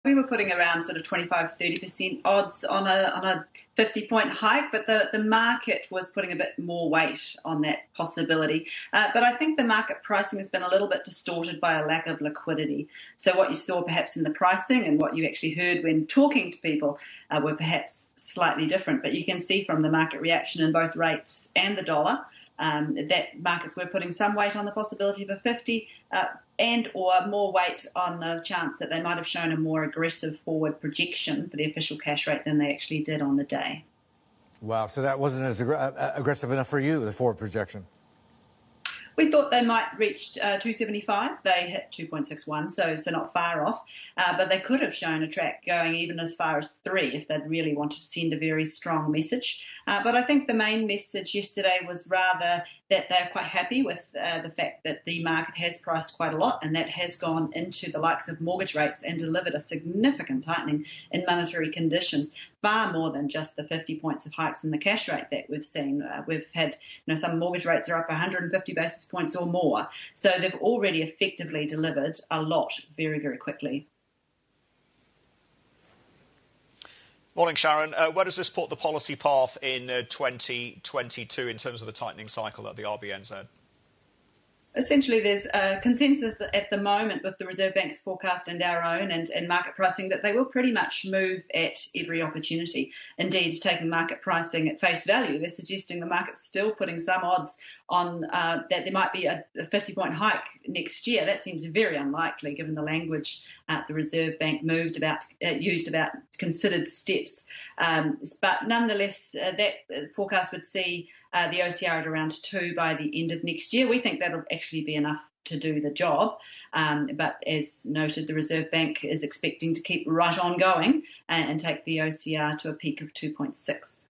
we were putting around sort of 25-30% odds on a 50-point hike, but the market was putting a bit more weight on that possibility. But I think the market pricing has been a little bit distorted by a lack of liquidity. So what you saw perhaps in the pricing and what you actually heard when talking to people were perhaps slightly different. But you can see from the market reaction in both rates and the dollar that markets were putting some weight on the possibility of a 50 and or more weight on the chance that they might have shown a more aggressive forward projection for the official cash rate than they actually did on the day. Wow, so that wasn't as aggressive enough for you, the forward projection? We thought they might reach 275. They hit 2.61, so not far off. But they could have shown a track going even as far as 3 if they'd really wanted to send a very strong message. But I think the main message yesterday was rather that they're quite happy with the fact that the market has priced quite a lot, and that has gone into the likes of mortgage rates and delivered a significant tightening in monetary conditions, far more than just the 50 points of hikes in the cash rate that we've seen. We've had, some mortgage rates are up 150 basis points or more. So they've already effectively delivered a lot very, very quickly. Morning, Sharon. Where does this put the policy path in 2022 in terms of the tightening cycle at the RBNZ? Essentially, there's a consensus at the moment with the Reserve Bank's forecast and our own and market pricing that they will pretty much move at every opportunity. Indeed, taking market pricing at face value, they're suggesting the market's still putting some odds on that there might be a 50-point hike next year. That seems very unlikely given the language the Reserve Bank used about considered steps. But nonetheless, that forecast would see the OCR at around 2 by the end of next year. We think that'll actually be enough to do the job. But as noted, the Reserve Bank is expecting to keep right on going and take the OCR to a peak of 2.6.